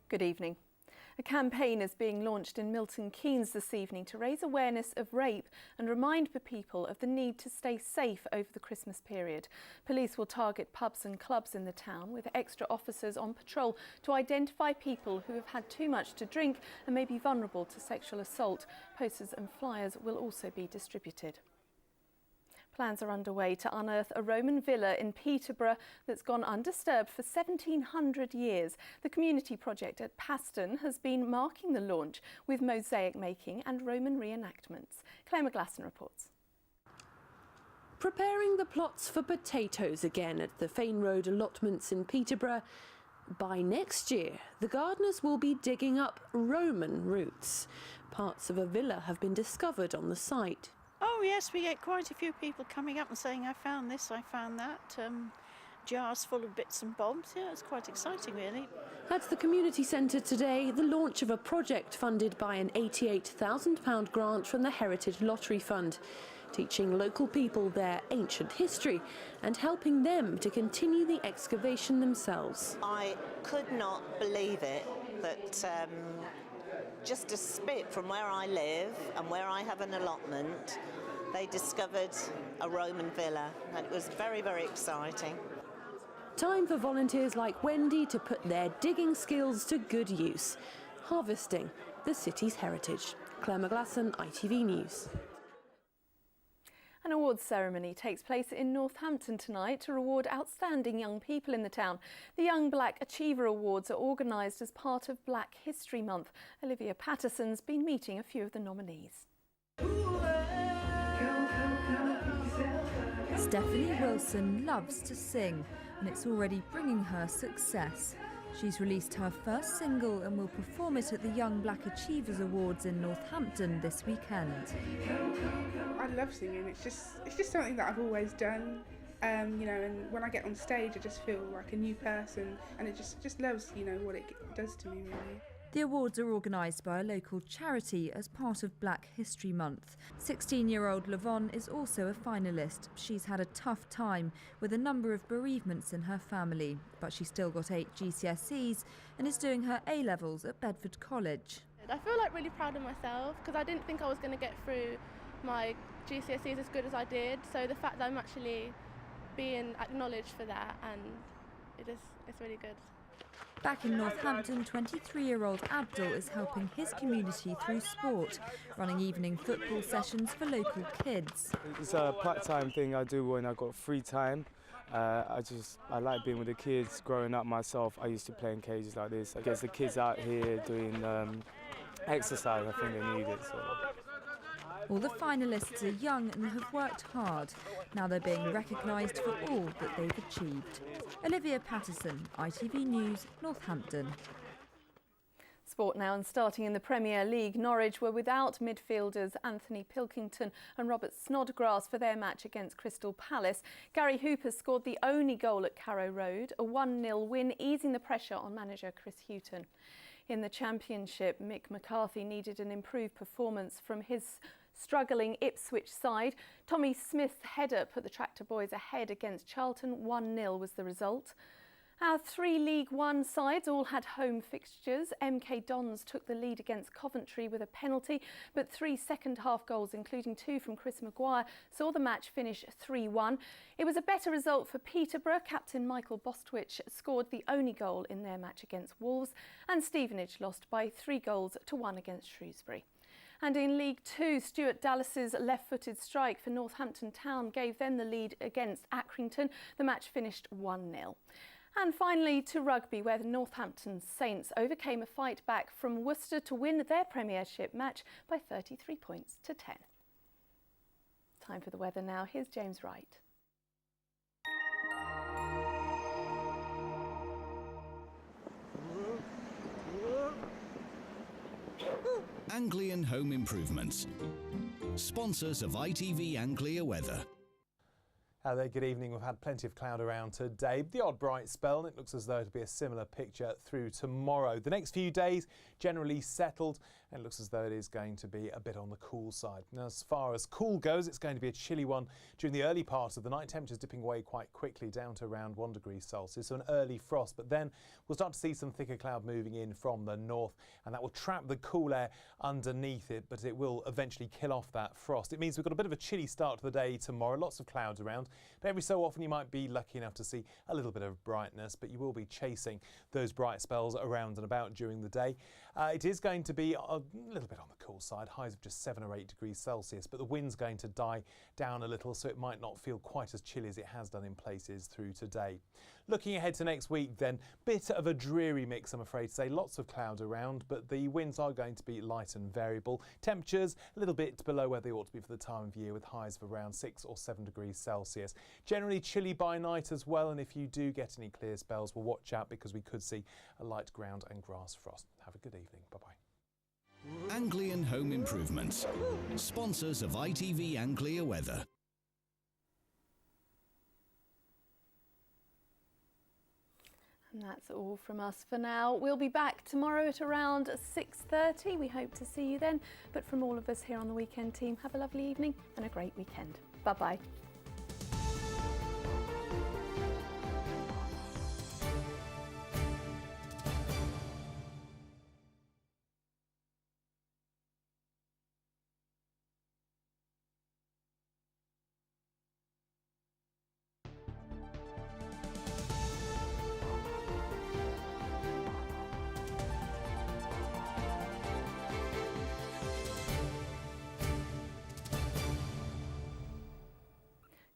Good evening. A campaign is being launched in Milton Keynes this evening to raise awareness of rape and remind the people of the need to stay safe over the Christmas period. Police will target pubs and clubs in the town with extra officers on patrol to identify people who have had too much to drink and may be vulnerable to sexual assault. Posters and flyers will also be distributed. Plans are underway to unearth a Roman villa in Peterborough that's gone undisturbed for 1,700 years. The community project at Paston has been marking the launch with mosaic making and Roman reenactments. Claire McGlasson reports. Preparing the plots for potatoes again at the Fane Road allotments in Peterborough. By next year, the gardeners will be digging up Roman roots. Parts of a villa have been discovered on the site. Oh yes, we get quite a few people coming up and saying, I found this, I found that. Jars full of bits and bobs. Yeah, it's quite exciting really. At the community centre today, the launch of a project funded by an £88,000 grant from the Heritage Lottery Fund, teaching local people their ancient history and helping them to continue the excavation themselves. I could not believe it that just a spit from where I live and where I have an allotment, they discovered a Roman villa, and it was very, very exciting. Time for volunteers like Wendy to put their digging skills to good use, harvesting the city's heritage. Claire McGlasson, ITV News. An awards ceremony takes place in Northampton tonight to reward outstanding young people in the town. The Young Black Achiever Awards are organised as part of Black History Month. Olivia Patterson's been meeting a few of the nominees. Stephanie Wilson loves to sing, and it's already bringing her success. She's released her first single and will perform it at the Young Black Achievers Awards in Northampton this weekend. I love singing. It's just something that I've always done. You know, and when I get on stage, I just feel like a new person, and it just loves, you know, what it does to me really. The awards are organised by a local charity as part of Black History Month. 16-year-old Lavon is also a finalist. She's had a tough time with a number of bereavements in her family, but she still got 8 GCSEs and is doing her A-levels at Bedford College. I feel like really proud of myself because I didn't think I was going to get through my GCSEs as good as I did. So the fact that I'm actually being acknowledged for that, and it's really good. Back in Northampton, 23-year-old Abdul is helping his community through sport, running evening football sessions for local kids. It's a part-time thing I do when I got free time. I like being with the kids. Growing up myself, I used to play in cages like this. I guess the kids out here doing exercise, I think they need it. So. All the finalists are young and have worked hard. Now they're being recognised for all that they've achieved. Olivia Patterson, ITV News, Northampton. Sport now, and starting in the Premier League, Norwich were without midfielders Anthony Pilkington and Robert Snodgrass for their match against Crystal Palace. Gary Hooper scored the only goal at Carrow Road, a 1-0 win, easing the pressure on manager Chris Hughton. In the Championship, Mick McCarthy needed an improved performance from his struggling Ipswich side. Tommy Smith's header put the Tractor Boys ahead against Charlton. 1-0 was the result. Our 3 League One sides all had home fixtures. MK Dons took the lead against Coventry with a penalty, but 3 second-half goals, including 2 from Chris Maguire, saw the match finish 3-1. It was a better result for Peterborough. Captain Michael Bostwich scored the only goal in their match against Wolves, and Stevenage lost by 3-1 against Shrewsbury. And in League Two, Stuart Dallas's left-footed strike for Northampton Town gave them the lead against Accrington. The match finished 1-0. And finally to rugby, where the Northampton Saints overcame a fight back from Worcester to win their Premiership match by 33 points to 10. Time for the weather now. Here's James Wright. Anglian Home Improvements, sponsors of ITV Anglia Weather. Hello, good evening. We've had plenty of cloud around today. The odd bright spell, and it looks as though it'll be a similar picture through tomorrow. The next few days generally settled. and it looks as though it is going to be a bit on the cool side. Now, as far as cool goes, it's going to be a chilly one during the early part of the night. Temperatures dipping away quite quickly down to around 1 degree Celsius, so an early frost, but then we'll start to see some thicker cloud moving in from the north, and that will trap the cool air underneath it, but it will eventually kill off that frost. It means we've got a bit of a chilly start to the day tomorrow, lots of clouds around, but every so often you might be lucky enough to see a little bit of brightness, but you will be chasing those bright spells around and about during the day. It is going to be a little bit on the cool side, highs of just 7 or 8 degrees Celsius, but the wind's going to die down a little, so it might not feel quite as chilly as it has done in places through today. Looking ahead to next week then, bit of a dreary mix, I'm afraid to say. Lots of cloud around, but the winds are going to be light and variable. Temperatures a little bit below where they ought to be for the time of year, with highs of around 6 or 7 degrees Celsius. Generally chilly by night as well, and if you do get any clear spells, well, watch out because we could see a light ground and grass frost. Have a good evening. Bye-bye. Anglian Home Improvements, sponsors of ITV Anglia Weather. And that's all from us for now. We'll be back tomorrow at around 6:30. We hope to see you then. But from all of us here on the Weekend Team, have a lovely evening and a great weekend. Bye-bye.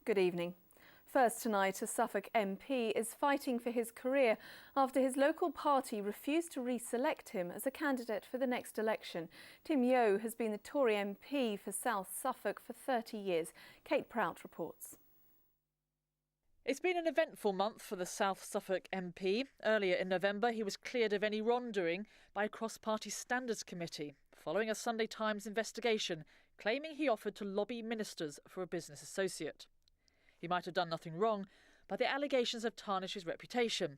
Good evening. First tonight, a Suffolk MP is fighting for his career after his local party refused to re-select him as a candidate for the next election. Tim Yeo has been the Tory MP for South Suffolk for 30 years. Kate Prout reports. It's been an eventful month for the South Suffolk MP. Earlier in November, he was cleared of any wrongdoing by a cross-party standards committee, following a Sunday Times investigation claiming he offered to lobby ministers for a business associate. He might have done nothing wrong, but the allegations have tarnished his reputation.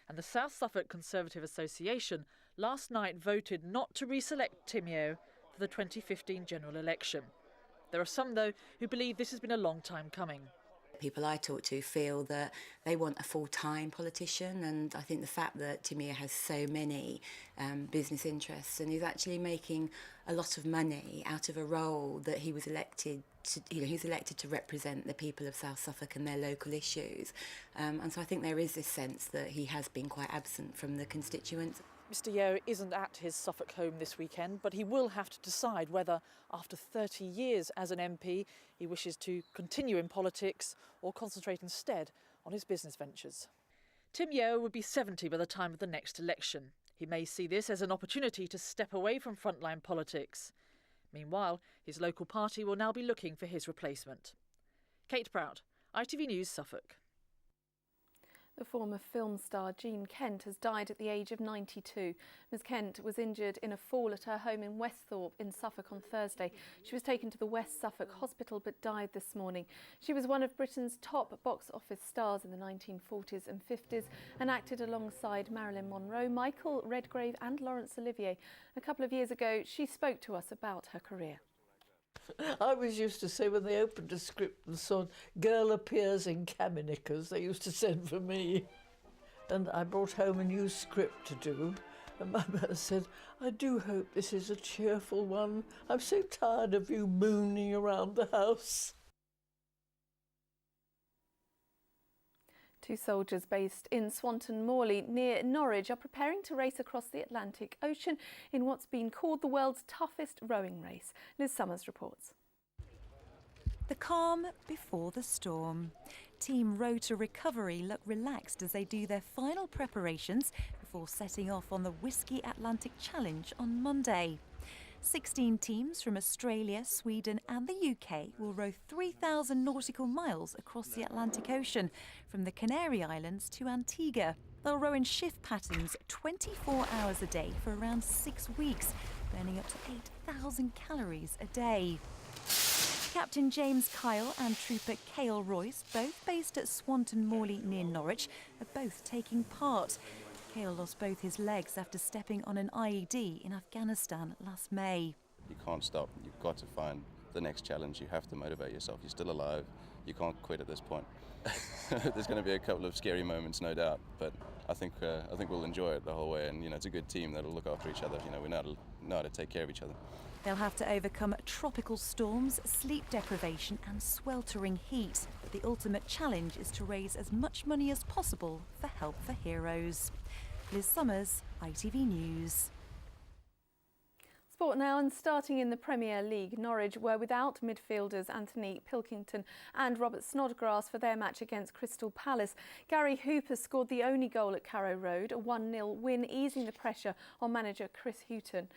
And the South Suffolk Conservative Association last night voted not to re-select Tim Yeo for the 2015 general election. There are some, though, who believe this has been a long time coming. People I talk to feel that they want a full-time politician, and I think the fact that Tim Yeo has so many business interests and he's actually making a lot of money out of a role that he was elected to, he's elected to represent the people of South Suffolk and their local issues. And so I think there is this sense that he has been quite absent from the constituents. Mr Yeo isn't at his Suffolk home this weekend, but he will have to decide whether, after 30 years as an MP, he wishes to continue in politics or concentrate instead on his business ventures. Tim Yeo would be 70 by the time of the next election. He may see this as an opportunity to step away from frontline politics. Meanwhile, his local party will now be looking for his replacement. Kate Prout, ITV News, Suffolk. The former film star Jean Kent has died at the age of 92. Ms Kent was injured in a fall at her home in Westhorpe in Suffolk on Thursday. She was taken to the West Suffolk Hospital but died this morning. She was one of Britain's top box office stars in the 1940s and 50s and acted alongside Marilyn Monroe, Michael Redgrave and Laurence Olivier. A couple of years ago, she spoke to us about her career. I always used to say when they opened a script and saw girl appears in cami knickers, they used to send for me. And I brought home a new script to do, and my mother said, I do hope this is a cheerful one. I'm so tired of you mooning around the house. Two soldiers based in Swanton Morley near Norwich are preparing to race across the Atlantic Ocean in what's been called the world's toughest rowing race. Liz Summers reports. The calm before the storm. Team Row to Recovery look relaxed as they do their final preparations before setting off on the Whiskey Atlantic Challenge on Monday. 16 teams from Australia, Sweden and the UK will row 3,000 nautical miles across the Atlantic Ocean, from the Canary Islands to Antigua. They'll row in shift patterns 24 hours a day for around 6 weeks, burning up to 8,000 calories a day. Captain James Kyle and Trooper Cale Royce, both based at Swanton Morley near Norwich, are both taking part. Kale lost both his legs after stepping on an IED in Afghanistan last May. You can't stop. You've got to find the next challenge. You have to motivate yourself. You're still alive. You can't quit at this point. There's going to be a couple of scary moments, no doubt, but I think we'll enjoy it the whole way. And it's a good team that'll look after each other. We know how to take care of each other. They'll have to overcome tropical storms, sleep deprivation and sweltering heat. But the ultimate challenge is to raise as much money as possible for Help for Heroes. Liz Summers, ITV News. Sport now, and starting in the Premier League, Norwich were without midfielders Anthony Pilkington and Robert Snodgrass for their match against Crystal Palace. Gary Hooper scored the only goal at Carrow Road, a 1-0 win, easing the pressure on manager Chris Hughton.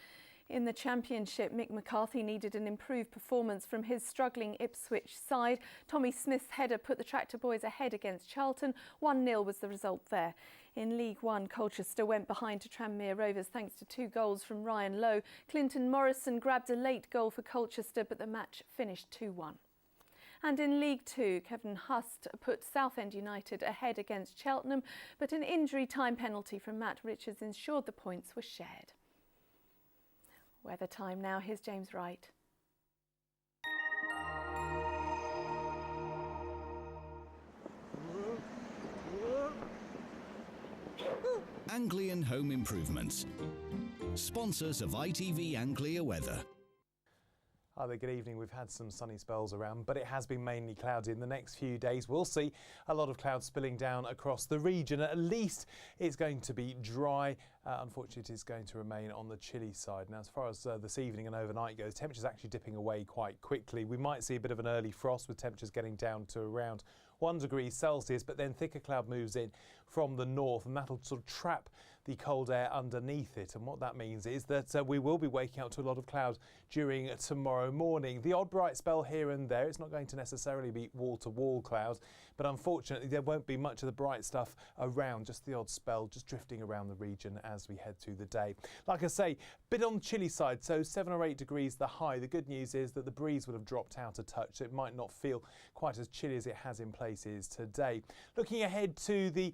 In the Championship, Mick McCarthy needed an improved performance from his struggling Ipswich side. Tommy Smith's header put the Tractor Boys ahead against Charlton. 1-0 was the result there. In League One, Colchester went behind to Tranmere Rovers thanks to 2 goals from Ryan Lowe. Clinton Morrison grabbed a late goal for Colchester, but the match finished 2-1. And in League Two, Kevin Hust put Southend United ahead against Cheltenham, but an injury time penalty from Matt Richards ensured the points were shared. Weather time now, here's James Wright. Anglian Home Improvements, sponsors of ITV Anglia Weather. Hi there, good evening. We've had some sunny spells around, but it has been mainly cloudy. In the next few days, we'll see a lot of clouds spilling down across the region. At least it's going to be dry. Unfortunately, it is going to remain on the chilly side. Now, as far as this evening and overnight goes, temperatures actually dipping away quite quickly. We might see a bit of an early frost with temperatures getting down to around 1 degree Celsius, but then thicker cloud moves in from the north, and that'll sort of trap the cold air underneath it. And what that means is that we will be waking up to a lot of cloud during tomorrow morning. The odd bright spell here and there. It's not going to necessarily be wall-to-wall clouds, but unfortunately there won't be much of the bright stuff around, just the odd spell just drifting around the region as we head through the day. Like I say, bit on the chilly side, so 7 or 8 degrees the high. The good news is that the breeze would have dropped out a touch, so it might not feel quite as chilly as it has in places today. Looking ahead to the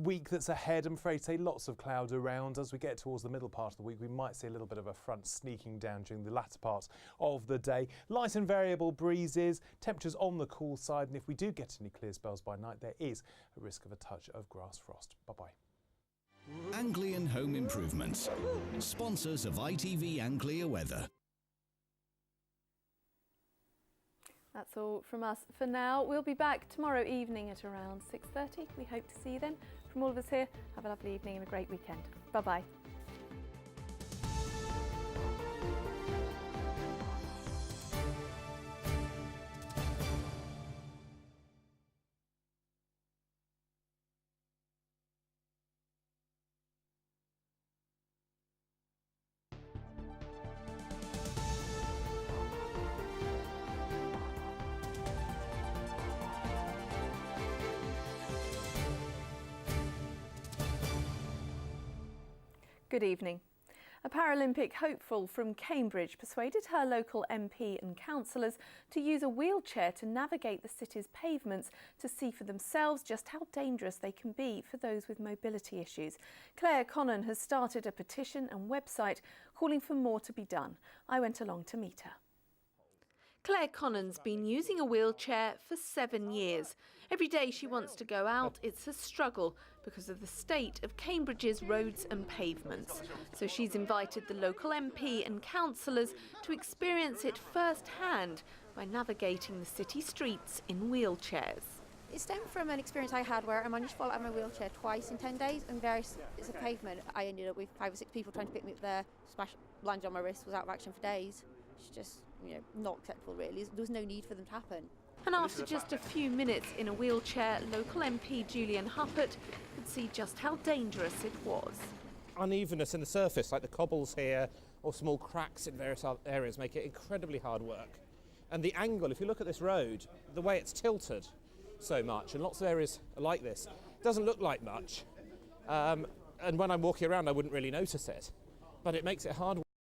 week that's ahead, I'm afraid to say lots of cloud around. As we get towards the middle part of the week, we might see a little bit of a front sneaking down during the latter part of the day. Light and variable breezes, temperatures on the cool side, and if we do get any clear spells by night, there is a risk of a touch of grass frost. Bye-bye. Anglian Home Improvements, sponsors of ITV Anglia Weather. That's all from us for now. We'll be back tomorrow evening at around 6:30. We hope to see you then. From all of us here, have a lovely evening and a great weekend. Bye-bye. Good evening. A Paralympic hopeful from Cambridge persuaded her local MP and councillors to use a wheelchair to navigate the city's pavements to see for themselves just how dangerous they can be for those with mobility issues. Claire Connon has started a petition and website calling for more to be done. I went along to meet her. Claire Connon's been using a wheelchair for 7 years. Every day she wants to go out, it's a struggle because of the state of Cambridge's roads and pavements. So she's invited the local MP and councillors to experience it firsthand by navigating the city streets in wheelchairs. It stemmed from an experience I had where I managed to fall out of my wheelchair twice in 10 days, and it's a pavement. I ended up with 5 or 6 people trying to pick me up there, landed on my wrist, was out of action for days. It's just, not acceptable really. There was no need for them to happen. And after just a few minutes in a wheelchair, local MP Julian Huppert could see just how dangerous it was. Unevenness in the surface, like the cobbles here, or small cracks in various areas, make it incredibly hard work. And the angle, if you look at this road, the way it's tilted so much, and lots of areas are like this, doesn't look like much. And when I'm walking around, I wouldn't really notice it. But it makes it hard.